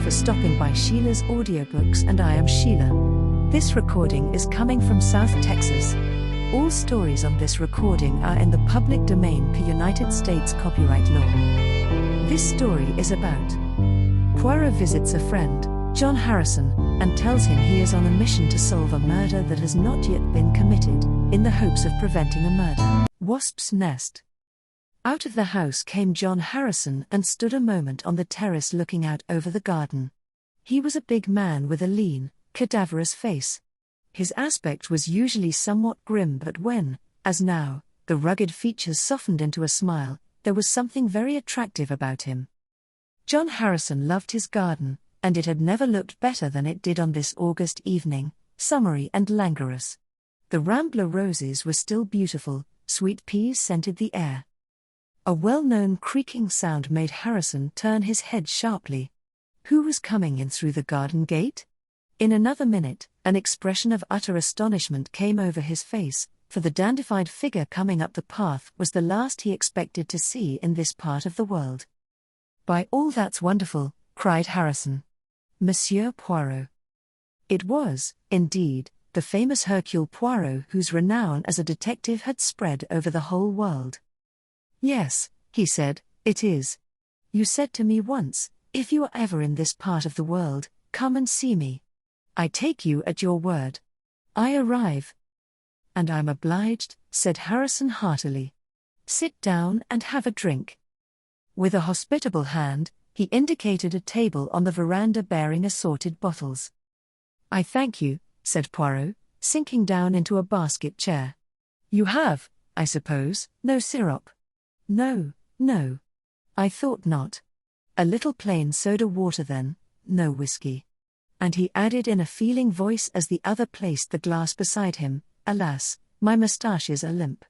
for stopping by Sheila's Audiobooks, and I am Sheila. This recording is coming from South Texas. All stories on this recording are in the public domain per United States copyright law. This story is about Poirot visits a friend, John Harrison, and tells him he is on a mission to solve a murder that has not yet been committed, in the hopes of preventing a murder. Wasps Nest. Out of the house came John Harrison and stood a moment on the terrace looking out over the garden. He was a big man with a lean, cadaverous face. His aspect was usually somewhat grim, but when, as now, the rugged features softened into a smile, there was something very attractive about him. John Harrison loved his garden, and it had never looked better than it did on this August evening, summery and languorous. The rambler roses were still beautiful, sweet peas scented the air. A well-known creaking sound made Harrison turn his head sharply. Who was coming in through the garden gate? In another minute, an expression of utter astonishment came over his face, for the dandified figure coming up the path was the last he expected to see in this part of the world. "By all that's wonderful," cried Harrison. "Monsieur Poirot." It was, indeed, the famous Hercule Poirot, whose renown as a detective had spread over the whole world. "Yes," he said, "it is. You said to me once, if you are ever in this part of the world, come and see me. I take you at your word. I arrive." "And I'm obliged," said Harrison heartily. "Sit down and have a drink." With a hospitable hand, he indicated a table on the veranda bearing assorted bottles. "I thank you," said Poirot, sinking down into a basket chair. "You have, I suppose, no syrup?" No. "I thought not. A little plain soda water then, no whiskey." And he added in a feeling voice as the other placed the glass beside him, "Alas, my moustaches are limp.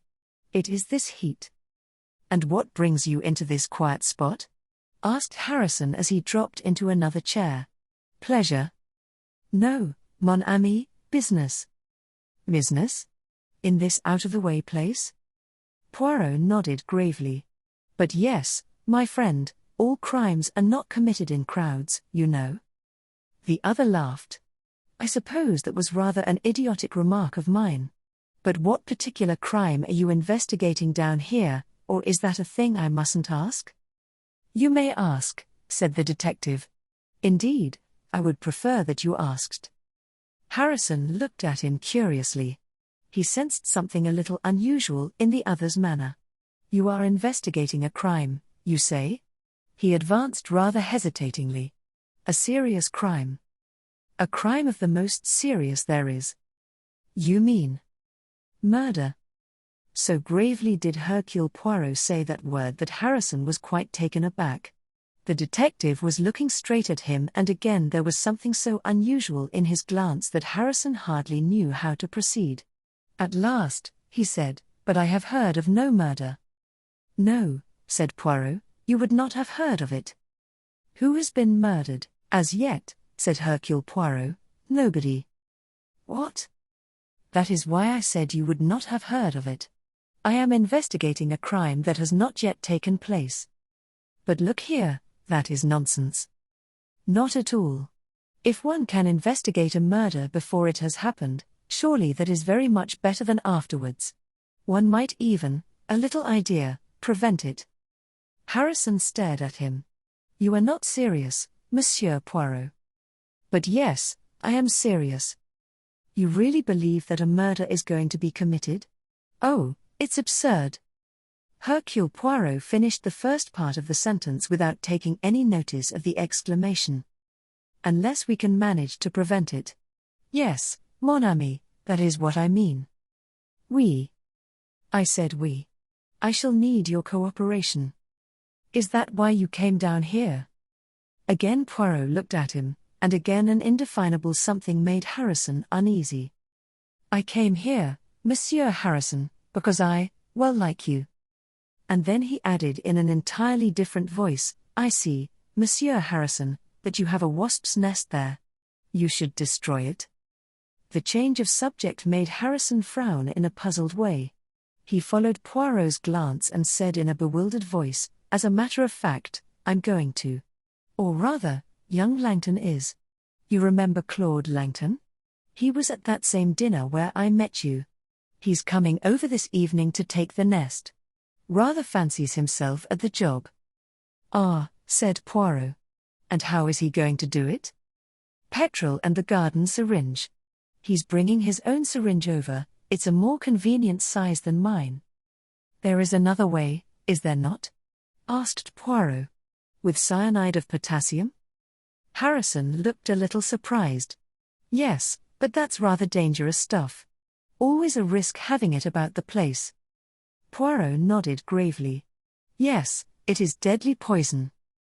It is this heat." "And what brings you into this quiet spot?" asked Harrison as he dropped into another chair. "Pleasure?" "No, mon ami, business." "Business? In this out-of-the-way place?" Poirot nodded gravely. "But yes, my friend, all crimes are not committed in crowds, you know." The other laughed. "I suppose that was rather an idiotic remark of mine. But what particular crime are you investigating down here, or is that a thing I mustn't ask?" "You may ask," said the detective. "Indeed, I would prefer that you asked." Harrison looked at him curiously. He sensed something a little unusual in the other's manner. "You are investigating a crime, you say?" He advanced rather hesitatingly. "A serious crime." "A crime of the most serious there is." "You mean murder?" So gravely did Hercule Poirot say that word that Harrison was quite taken aback. The detective was looking straight at him, and again there was something so unusual in his glance that Harrison hardly knew how to proceed. At last, he said, "But I have heard of no murder." "No," said Poirot, "you would not have heard of it." "Who has been murdered, as yet?" said Hercule Poirot. "Nobody." "What?" "That is why I said you would not have heard of it. I am investigating a crime that has not yet taken place." "But look here, that is nonsense." "Not at all. If one can investigate a murder before it has happened, surely that is very much better than afterwards. One might even, a little idea, prevent it." Harrison stared at him. "You are not serious, Monsieur Poirot." "But yes, I am serious." "You really believe that a murder is going to be committed?" "Oh, it's absurd." Hercule Poirot finished the first part of the sentence without taking any notice of the exclamation. "Unless we can manage to prevent it." "Yes, mon ami, that is what I mean." "We." "I said we. I shall need your cooperation." "Is that why you came down here?" Again Poirot looked at him, and again an indefinable something made Harrison uneasy. "I came here, Monsieur Harrison, because I like you." And then he added in an entirely different voice, "I see, Monsieur Harrison, that you have a wasp's nest there. You should destroy it." The change of subject made Harrison frown in a puzzled way. He followed Poirot's glance and said in a bewildered voice, "As a matter of fact, I'm going to. Or rather, Young Langton is. You remember Claude Langton? He was at that same dinner where I met you. He's coming over this evening to take the nest. Rather fancies himself at the job. Ah, said Poirot. And how is he going to do it? Petrol and the garden syringe. He's bringing his own syringe over, it's a more convenient size than mine. There is another way, is there not? Asked Poirot. With cyanide of potassium? Harrison looked a little surprised. Yes, but that's rather dangerous stuff. Always a risk having it about the place. Poirot nodded gravely. Yes, it is deadly poison.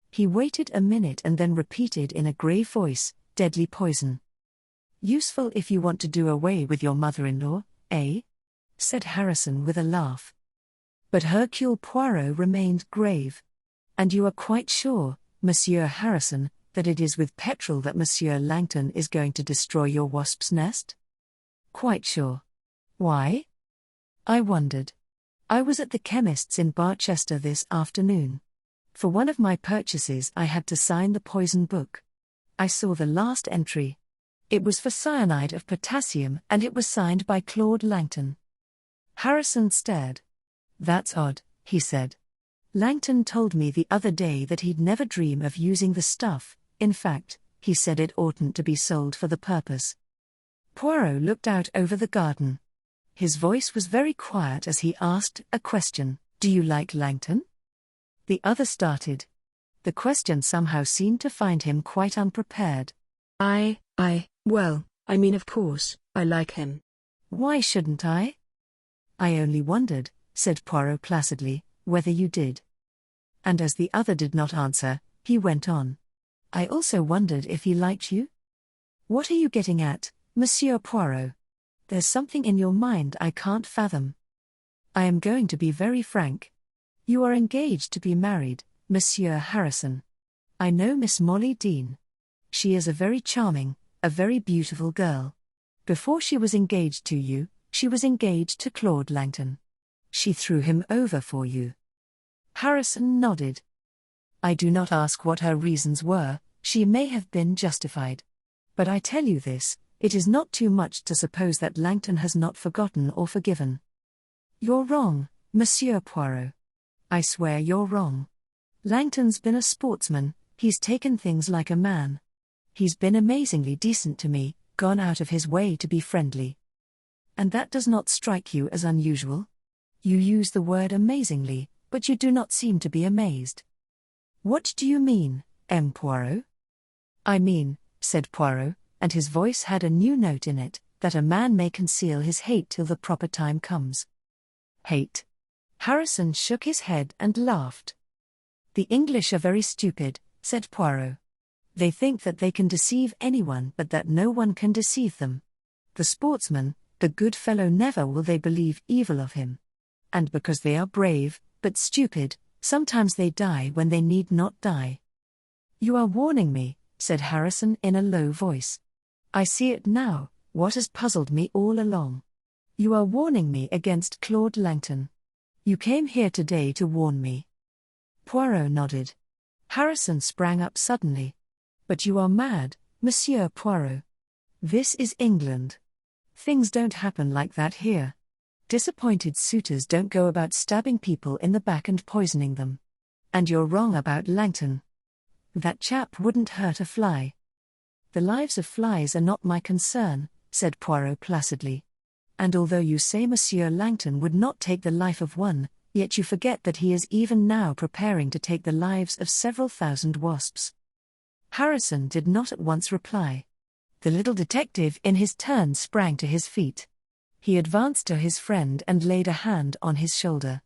He waited a minute and then repeated in a grave voice, deadly poison. Useful if you want to do away with your mother-in-law, eh? Said Harrison with a laugh. But Hercule Poirot remained grave. And you are quite sure, Monsieur Harrison, that it is with petrol that Monsieur Langton is going to destroy your wasp's nest? Quite sure. Why? I wondered. I was at the chemist's in Barchester this afternoon. For one of my purchases I had to sign the poison book. I saw the last entry. It was for cyanide of potassium and it was signed by Claude Langton. Harrison stared. That's odd, he said. Langton told me the other day that he'd never dream of using the stuff. In fact, he said it oughtn't to be sold for the purpose. Poirot looked out over the garden. His voice was very quiet as he asked a question. Do you like Langton? The other started. The question somehow seemed to find him quite unprepared. Well, I mean of course, I like him. Why shouldn't I? I only wondered, said Poirot placidly, whether you did. And as the other did not answer, he went on. I also wondered if he liked you. What are you getting at, Monsieur Poirot? There's something in your mind I can't fathom. I am going to be very frank. You are engaged to be married, Monsieur Harrison. I know Miss Molly Dean. She is a very charming, a very beautiful girl. Before she was engaged to you, she was engaged to Claude Langton. She threw him over for you. Harrison nodded. I do not ask what her reasons were, she may have been justified. But I tell you this, it is not too much to suppose that Langton has not forgotten or forgiven. You're wrong, Monsieur Poirot. I swear you're wrong. Langton's been a sportsman, he's taken things like a man. He's been amazingly decent to me, gone out of his way to be friendly. And that does not strike you as unusual? You use the word amazingly, but you do not seem to be amazed. What do you mean, M. Poirot? I mean, said Poirot, and his voice had a new note in it, that a man may conceal his hate till the proper time comes. Hate? Harrison shook his head and laughed. The English are very stupid, said Poirot. They think that they can deceive anyone but that no one can deceive them. The sportsman, the good fellow, never will they believe evil of him. And because they are brave, but stupid, sometimes they die when they need not die. You are warning me, said Harrison in a low voice. I see it now, what has puzzled me all along. You are warning me against Claude Langton. You came here today to warn me. Poirot nodded. Harrison sprang up suddenly. But you are mad, Monsieur Poirot. This is England. Things don't happen like that here. Disappointed suitors don't go about stabbing people in the back and poisoning them. And you're wrong about Langton. That chap wouldn't hurt a fly. The lives of flies are not my concern, said Poirot placidly. And although you say Monsieur Langton would not take the life of one, yet you forget that he is even now preparing to take the lives of several thousand wasps. Harrison did not at once reply. The little detective in his turn sprang to his feet. He advanced to his friend and laid a hand on his shoulder.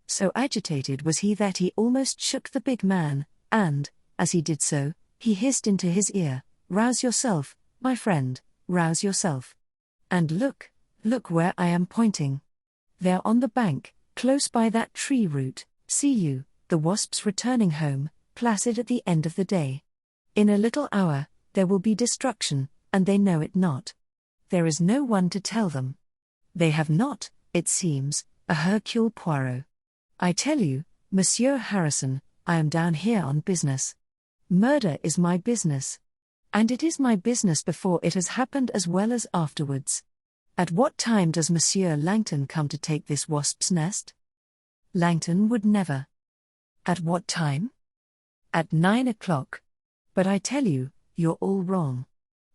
So agitated was he that he almost shook the big man, and, as he did so, he hissed into his ear, "Rouse yourself, my friend, rouse yourself. And look where I am pointing. There on the bank, close by that tree root, see you, the wasps returning home, placid at the end of the day. In a little hour, there will be destruction, and they know it not. There is no one to tell them. They have not, it seems, a Hercule Poirot. I tell you, Monsieur Harrison, I am down here on business. Murder is my business. And it is my business before it has happened as well as afterwards. At what time does Monsieur Langton come to take this wasp's nest? Langton would never. At what time? At 9 o'clock. But I tell you, you're all wrong.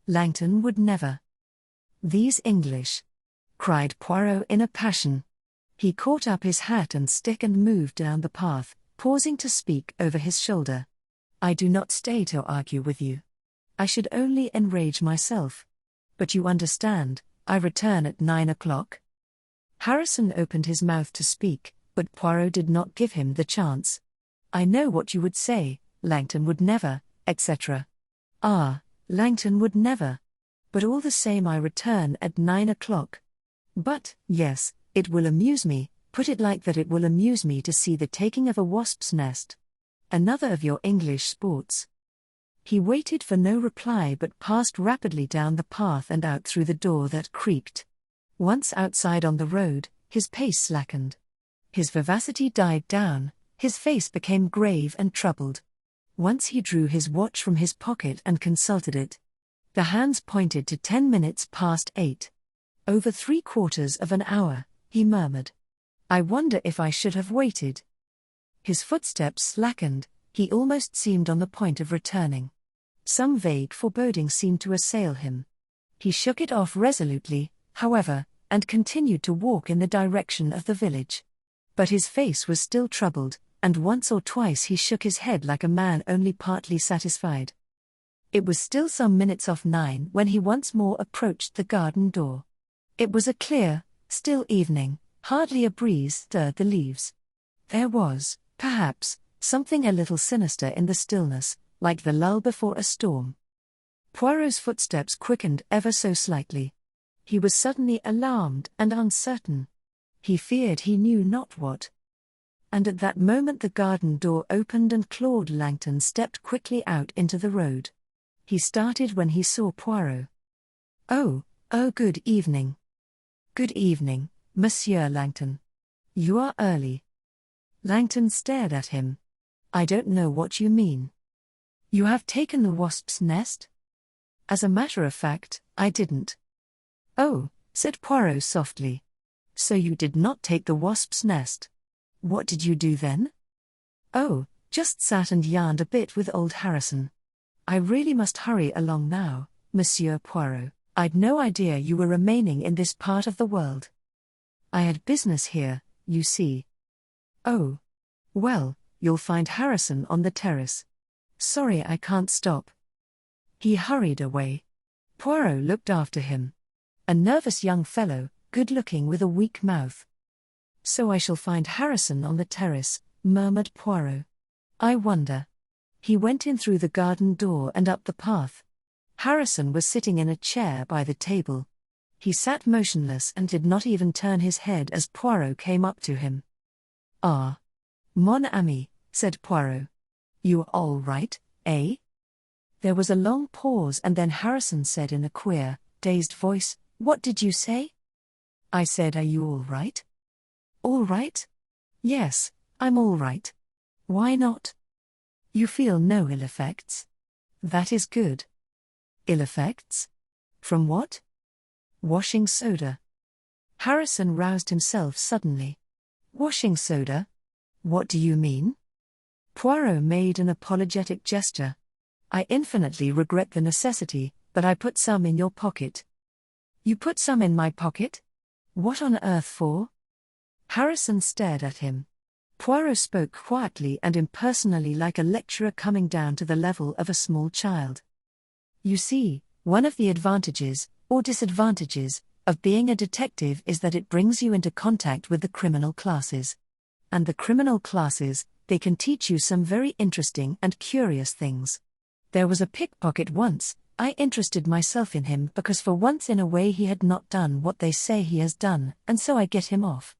Langton would never. These English! Cried Poirot in a passion. He caught up his hat and stick and moved down the path, pausing to speak over his shoulder. I do not stay to argue with you. I should only enrage myself. But you understand, I return at 9 o'clock. Harrison opened his mouth to speak, but Poirot did not give him the chance. I know what you would say, Langton would never, etc. Ah, Langton would never. But all the same I return at 9 o'clock. But, yes, it will amuse me, put it like that, it will amuse me to see the taking of a wasp's nest. Another of your English sports. He waited for no reply but passed rapidly down the path and out through the door that creaked. Once outside on the road, his pace slackened. His vivacity died down, his face became grave and troubled. Once he drew his watch from his pocket and consulted it. The hands pointed to 10 minutes past 8. Over 3/4 of an hour, he murmured. I wonder if I should have waited. His footsteps slackened, he almost seemed on the point of returning. Some vague foreboding seemed to assail him. He shook it off resolutely, however, and continued to walk in the direction of the village. But his face was still troubled, and once or twice he shook his head like a man only partly satisfied. It was still some minutes off 9 when he once more approached the garden door. It was a clear, still evening, hardly a breeze stirred the leaves. There was, perhaps, something a little sinister in the stillness, like the lull before a storm. Poirot's footsteps quickened ever so slightly. He was suddenly alarmed and uncertain. He feared he knew not what. And at that moment the garden door opened and Claude Langton stepped quickly out into the road. He started when he saw Poirot. Oh, good evening. Good evening, Monsieur Langton. You are early. Langton stared at him. I don't know what you mean. You have taken the wasp's nest? As a matter of fact, I didn't. Oh, said Poirot softly. So you did not take the wasp's nest. What did you do then? Oh, just sat and yarned a bit with old Harrison. I really must hurry along now, Monsieur Poirot. I'd no idea you were remaining in this part of the world. I had business here, you see. Oh. Well, you'll find Harrison on the terrace. Sorry I can't stop. He hurried away. Poirot looked after him. A nervous young fellow, good-looking with a weak mouth. So I shall find Harrison on the terrace, murmured Poirot. I wonder. He went in through the garden door and up the path. Harrison was sitting in a chair by the table. He sat motionless and did not even turn his head as Poirot came up to him. Ah. Mon ami, said Poirot. You are all right, eh? There was a long pause and then Harrison said in a queer, dazed voice, What did you say? I said, are you all right? All right? Yes, I'm all right. Why not? You feel no ill effects? That is good. Ill effects? From what? Washing soda. Harrison roused himself suddenly. Washing soda? What do you mean? Poirot made an apologetic gesture. I infinitely regret the necessity, but I put some in your pocket. You put some in my pocket? What on earth for? Harrison stared at him. Poirot spoke quietly and impersonally like a lecturer coming down to the level of a small child. You see, one of the advantages, or disadvantages, of being a detective is that it brings you into contact with the criminal classes. And the criminal classes, they can teach you some very interesting and curious things. There was a pickpocket once. I interested myself in him because for once in a way he had not done what they say he has done, and so I get him off.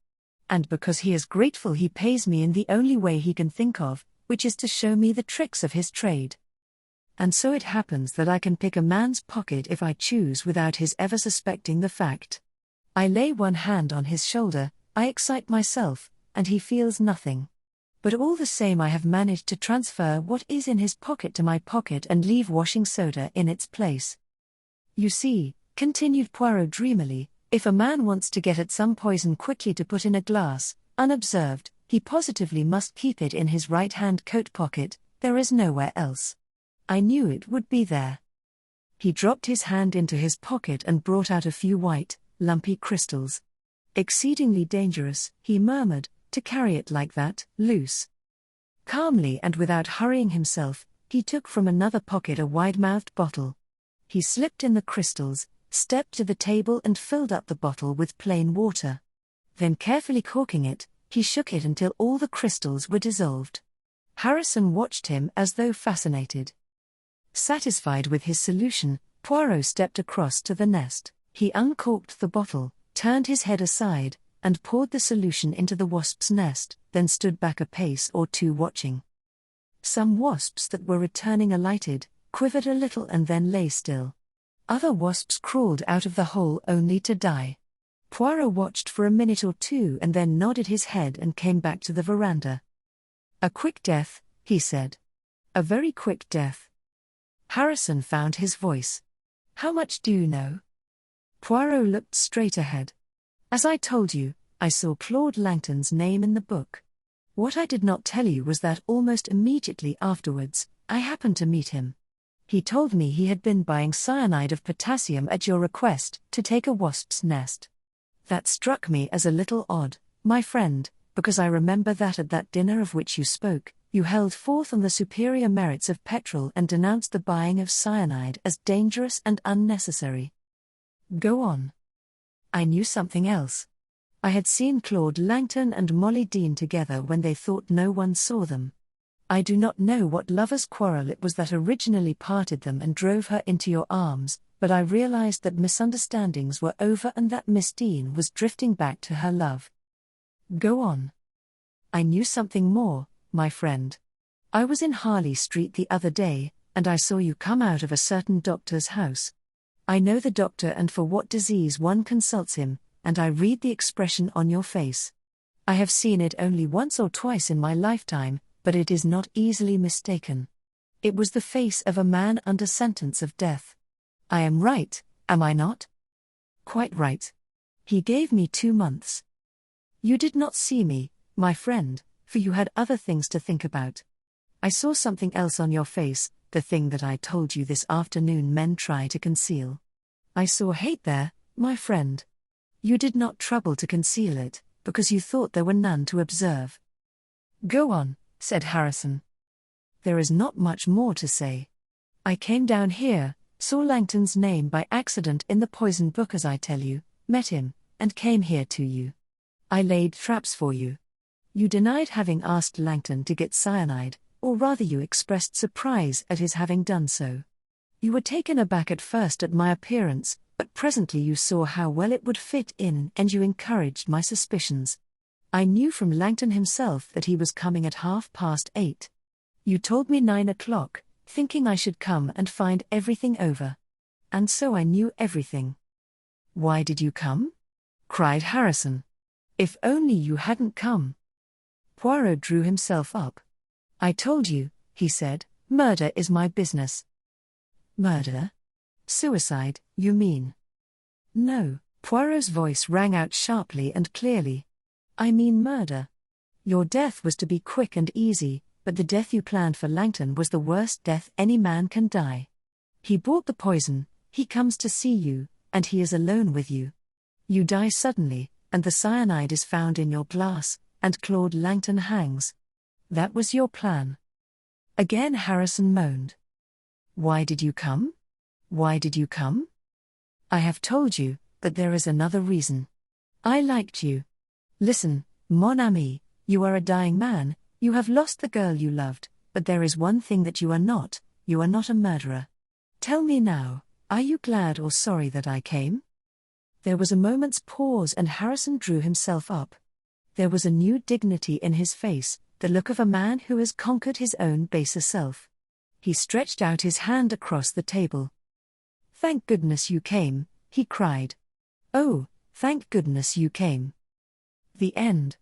And because he is grateful he pays me in the only way he can think of, which is to show me the tricks of his trade. And so it happens that I can pick a man's pocket if I choose without his ever suspecting the fact. I lay one hand on his shoulder, I excite myself, and he feels nothing. But all the same I have managed to transfer what is in his pocket to my pocket and leave washing soda in its place. You see, continued Poirot dreamily, if a man wants to get at some poison quickly to put in a glass, unobserved, he positively must keep it in his right-hand coat pocket. There is nowhere else. I knew it would be there. He dropped his hand into his pocket and brought out a few white, lumpy crystals. Exceedingly dangerous, he murmured, to carry it like that, loose. Calmly and without hurrying himself, he took from another pocket a wide-mouthed bottle. He slipped in the crystals, stepped to the table and filled up the bottle with plain water. Then carefully corking it, he shook it until all the crystals were dissolved. Harrison watched him as though fascinated. Satisfied with his solution, Poirot stepped across to the nest. He uncorked the bottle, turned his head aside, and poured the solution into the wasp's nest, then stood back a pace or two watching. Some wasps that were returning alighted, quivered a little and then lay still. Other wasps crawled out of the hole only to die. Poirot watched for a minute or two and then nodded his head and came back to the veranda. "A quick death," he said. "A very quick death." Harrison found his voice. "How much do you know?" Poirot looked straight ahead. "As I told you, I saw Claude Langton's name in the book. What I did not tell you was that almost immediately afterwards, I happened to meet him. He told me he had been buying cyanide of potassium at your request to take a wasp's nest. That struck me as a little odd, my friend, because I remember that at that dinner of which you spoke, you held forth on the superior merits of petrol and denounced the buying of cyanide as dangerous and unnecessary. Go on." "I knew something else. I had seen Claude Langton and Molly Dean together when they thought no one saw them. I do not know what lover's quarrel it was that originally parted them and drove her into your arms, but I realized that misunderstandings were over and that Miss Dean was drifting back to her love." "Go on." "I knew something more, my friend. I was in Harley Street the other day, and I saw you come out of a certain doctor's house. I know the doctor and for what disease one consults him, and I read the expression on your face. I have seen it only once or twice in my lifetime, but it is not easily mistaken. It was the face of a man under sentence of death. I am right, am I not?" "Quite right. He gave me 2 months. You did not see me, my friend, for you had other things to think about. I saw something else on your face, the thing that I told you this afternoon men try to conceal. I saw hate there, my friend. You did not trouble to conceal it, because you thought there were none to observe." "Go on," said Harrison. "There is not much more to say. I came down here, saw Langton's name by accident in the poison book as I tell you, met him, and came here to you. I laid traps for you. You denied having asked Langton to get cyanide, or rather you expressed surprise at his having done so. You were taken aback at first at my appearance, but presently you saw how well it would fit in and you encouraged my suspicions. I knew from Langton himself that he was coming at 8:30. You told me 9 o'clock, thinking I should come and find everything over. And so I knew everything." "Why did you come?" cried Harrison. "If only you hadn't come." Poirot drew himself up. "I told you," he said, "murder is my business." "Murder? Suicide, you mean?" "No," Poirot's voice rang out sharply and clearly. "I mean murder. Your death was to be quick and easy, but the death you planned for Langton was the worst death any man can die. He bought the poison, he comes to see you, and he is alone with you. You die suddenly, and the cyanide is found in your glass, and Claude Langton hangs. That was your plan." Again Harrison moaned. "Why did you come? Why did you come?" "I have told you, but there is another reason. I liked you. Listen, mon ami, you are a dying man, you have lost the girl you loved, but there is one thing that you are not a murderer. Tell me now, are you glad or sorry that I came?" There was a moment's pause and Harrison drew himself up. There was a new dignity in his face, the look of a man who has conquered his own baser self. He stretched out his hand across the table. "Thank goodness you came," he cried. "Oh, thank goodness you came." The end.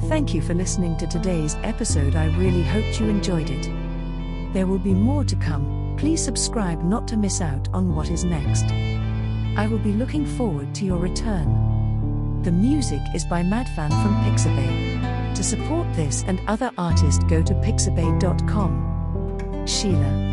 Thank you for listening to today's episode. I really hoped you enjoyed it. There will be more to come. Please subscribe not to miss out on what is next. I will be looking forward to your return. The music is by Madfan from Pixabay. To support this and other artists, go to pixabay.com. Sheila.